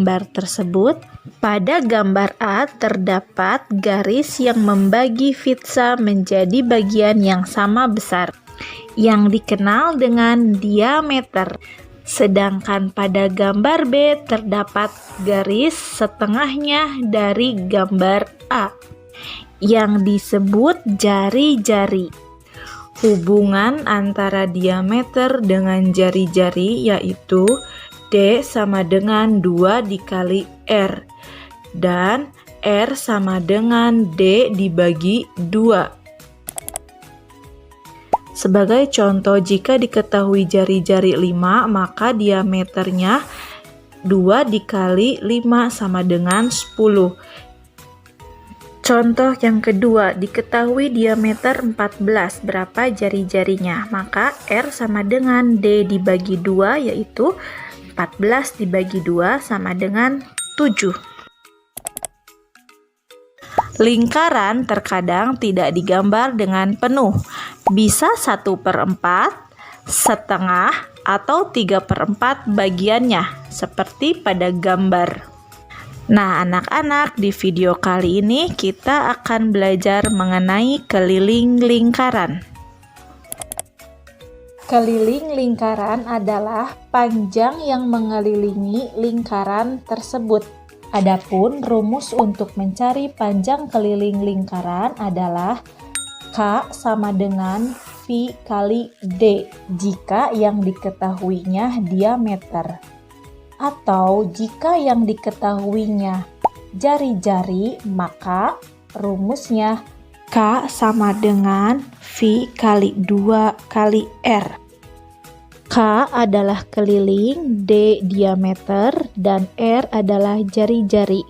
gambar tersebut? Pada gambar A terdapat garis yang membagi pizza menjadi bagian yang sama besar, yang dikenal dengan diameter. Sedangkan pada gambar B terdapat garis setengahnya dari gambar A, yang disebut jari-jari. Hubungan antara diameter dengan jari-jari yaitu D sama dengan 2 dikali R, dan R sama dengan D dibagi 2. Sebagai contoh, jika diketahui jari-jari 5, maka diameternya 2 dikali 5 sama dengan 10. Contoh yang kedua, diketahui diameter 14, berapa jari-jarinya? Maka R sama dengan D dibagi 2, yaitu 14 dibagi 2 sama dengan 7. Lingkaran terkadang tidak digambar dengan penuh, bisa 1/4, setengah, atau 3/4 bagiannya, seperti pada gambar. Nah, anak-anak, di video kali ini kita akan belajar mengenai keliling lingkaran. Keliling lingkaran adalah panjang yang mengelilingi lingkaran tersebut. Adapun rumus untuk mencari panjang keliling lingkaran adalah K sama dengan V kali D jika yang diketahuinya diameter. Atau jika yang diketahuinya jari-jari, maka rumusnya K sama dengan V kali 2 kali R. K adalah keliling, D diameter, dan R adalah jari-jari.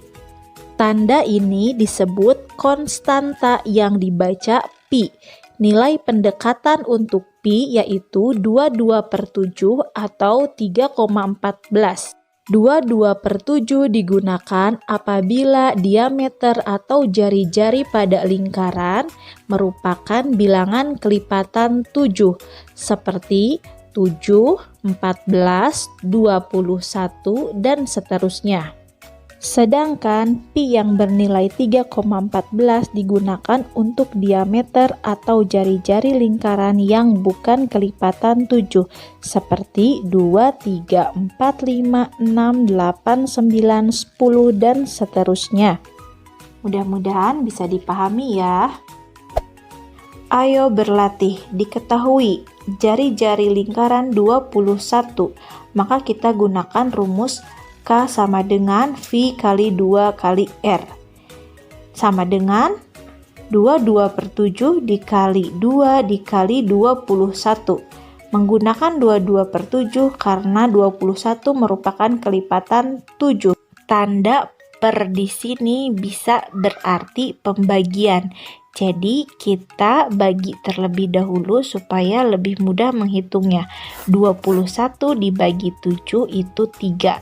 Tanda ini disebut konstanta yang dibaca pi. Nilai pendekatan untuk pi yaitu 22/7 atau 3,14. 22/7 digunakan apabila diameter atau jari-jari pada lingkaran merupakan bilangan kelipatan 7, seperti 7, 14, 21, dan seterusnya. Sedangkan pi yang bernilai 3,14 digunakan untuk diameter atau jari-jari lingkaran yang bukan kelipatan 7, seperti 2, 3, 4, 5, 6, 8, 9, 10, dan seterusnya. Mudah-mudahan bisa dipahami ya. Ayo berlatih. Diketahui jari-jari lingkaran 21, maka kita gunakan rumus K sama dengan V kali 2 kali R, sama dengan 22/7 dikali 2 dikali 21. Menggunakan 22/7 karena 21 merupakan kelipatan 7. Tanda per di sini bisa berarti pembagian. Jadi kita bagi terlebih dahulu supaya lebih mudah menghitungnya. 21 dibagi 7 itu 3.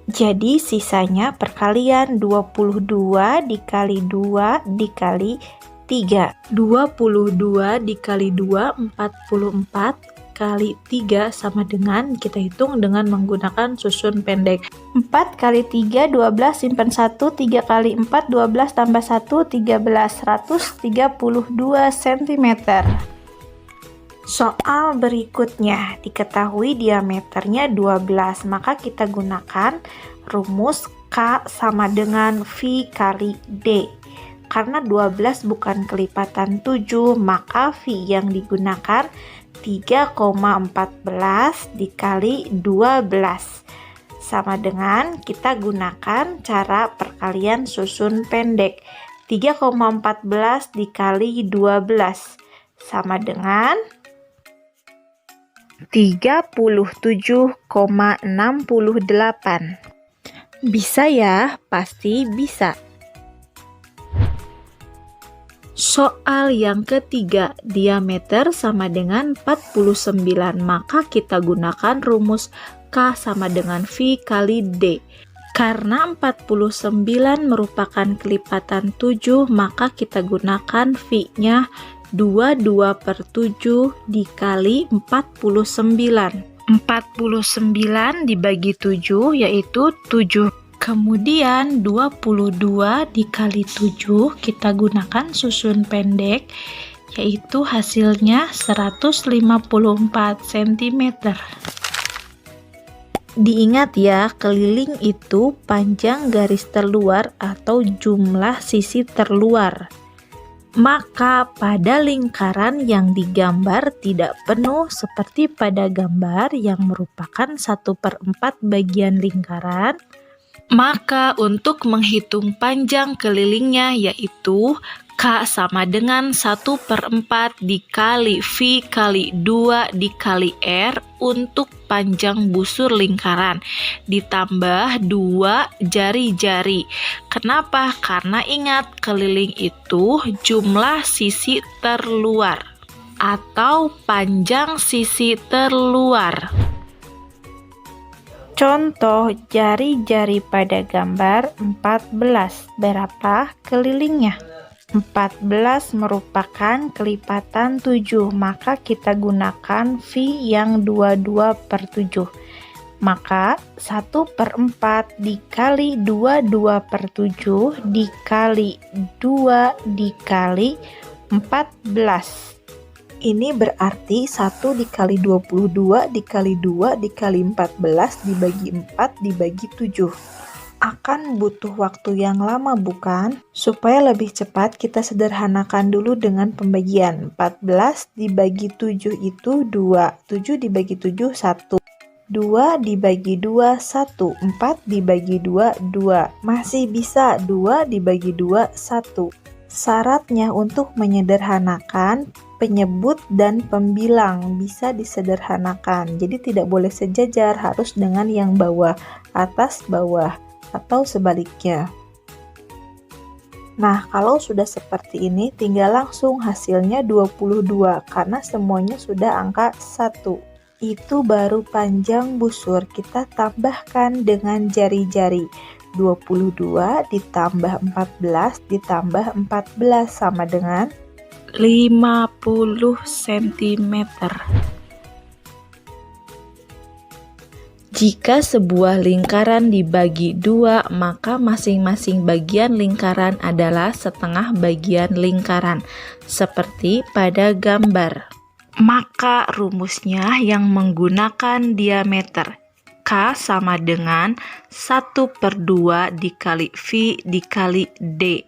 Jadi sisanya perkalian 22 dikali 2 dikali 3. 22 dikali 2, 44 kali 3 sama dengan, kita hitung dengan menggunakan susun pendek. 4 kali 3, 12, simpan 1, 3 kali 4, 12 tambah 1, 13, 132 cm. Soal berikutnya, diketahui diameternya 12, maka kita gunakan rumus K sama dengan V kali D. Karena 12 bukan kelipatan 7, maka V yang digunakan 3,14 dikali 12. Sama dengan kita gunakan cara perkalian susun pendek. 3,14 dikali 12 sama dengan 37,68. Bisa ya? Pasti bisa. Soal yang ketiga, diameter sama dengan 49, maka kita gunakan rumus K sama dengan V kali D. Karena 49 merupakan kelipatan 7, maka kita gunakan V-nya 22/7 dikali 49. 49 dibagi 7 yaitu 7 Kemudian 22 dikali 7 kita gunakan susun pendek, yaitu hasilnya 154 cm. Diingat ya, keliling itu panjang garis terluar atau jumlah sisi terluar. Maka pada lingkaran yang digambar tidak penuh seperti pada gambar yang merupakan 1/4 bagian lingkaran, maka untuk menghitung panjang kelilingnya yaitu K sama dengan 1/4 dikali V kali 2 dikali R untuk panjang busur lingkaran, ditambah 2 jari-jari. Kenapa? Karena ingat, keliling itu jumlah sisi terluar atau panjang sisi terluar. Contoh jari-jari pada gambar 14. Berapa kelilingnya? 14 merupakan kelipatan 7, maka kita gunakan V yang 22/7. Maka 1/4 dikali 22/7 dikali 2 dikali 14. Ini berarti 1 dikali 22 dikali 2 dikali 14 dibagi 4 dibagi 7. Akan butuh waktu yang lama bukan? Supaya lebih cepat kita sederhanakan dulu dengan pembagian. 14 dibagi 7 itu 2. 7 dibagi 7 1. 2 dibagi 2 1. 4 dibagi 2 2. Masih bisa 2 dibagi 2 1. Syaratnya untuk menyederhanakan penyebut dan pembilang bisa disederhanakan. Jadi tidak boleh sejajar, harus dengan yang bawah, atas, bawah, atau sebaliknya. Nah, kalau sudah seperti ini tinggal langsung hasilnya 22 karena semuanya sudah angka 1. Itu baru panjang busur. Kita tambahkan dengan jari-jari. 22 ditambah 14 ditambah 14 sama dengan 50 cm. Jika sebuah lingkaran dibagi 2, maka masing-masing bagian lingkaran adalah setengah bagian lingkaran, seperti pada gambar. Maka rumusnya yang menggunakan diameter. K sama dengan 1/2 dikali V dikali D.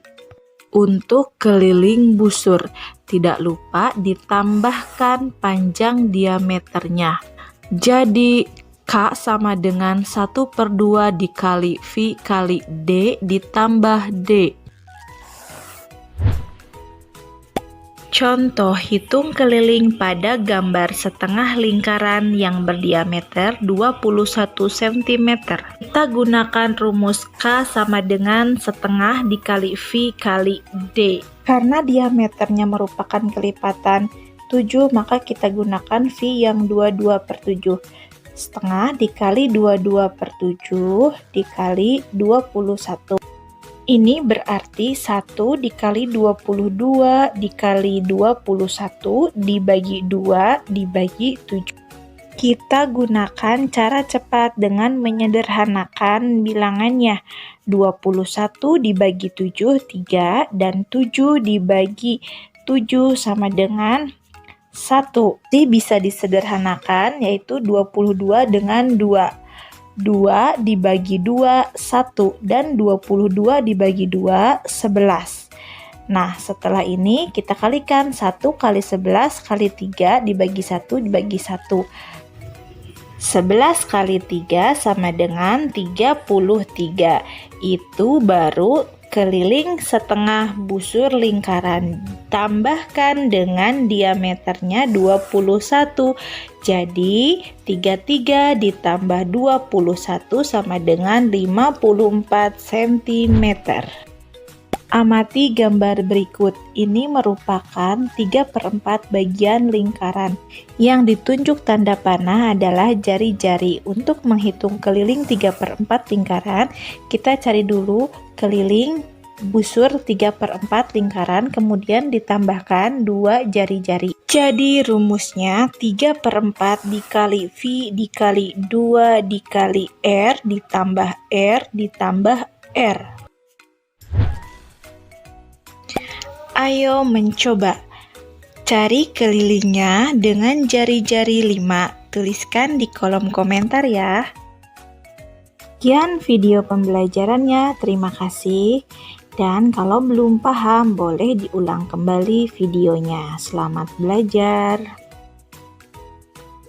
Untuk keliling busur, tidak lupa ditambahkan panjang diameternya. Jadi K sama dengan 1/2 dikali V kali D ditambah D. Contoh hitung keliling pada gambar setengah lingkaran yang berdiameter 21 cm. Kita gunakan rumus K sama dengan setengah dikali V kali D. Karena diameternya merupakan kelipatan 7, maka kita gunakan V yang 22/7. Setengah dikali 22/7 dikali 21. Ini berarti 1 dikali 22 dikali 21 dibagi 2 dibagi 7. Kita gunakan cara cepat dengan menyederhanakan bilangannya. 21 dibagi 7 3 dan 7 dibagi 7 sama dengan 1. Jadi bisa disederhanakan yaitu 22 dengan 2. 2 dibagi 2 1 dan 22 dibagi 2 11. Nah, setelah ini kita kalikan 1 kali 11 kali 3 dibagi 1 dibagi 1. 11 kali 3 sama dengan 33. Itu baru keliling setengah busur lingkaran. Tambahkan dengan diameternya 21. Jadi 33 ditambah 21 sama dengan 54 cm. Amati gambar berikut. Ini merupakan 3/4 bagian lingkaran. Yang ditunjuk tanda panah adalah jari-jari. Untuk menghitung keliling 3/4 lingkaran, kita cari dulu keliling busur 3/4 lingkaran, kemudian ditambahkan 2 jari-jari. Jadi rumusnya 3/4 dikali V dikali 2 dikali R ditambah R ditambah R. Ayo mencoba. Cari kelilingnya dengan jari-jari 5. Tuliskan di kolom komentar ya. Sekian video pembelajarannya, terima kasih. Dan kalau belum paham, boleh diulang kembali videonya. Selamat belajar.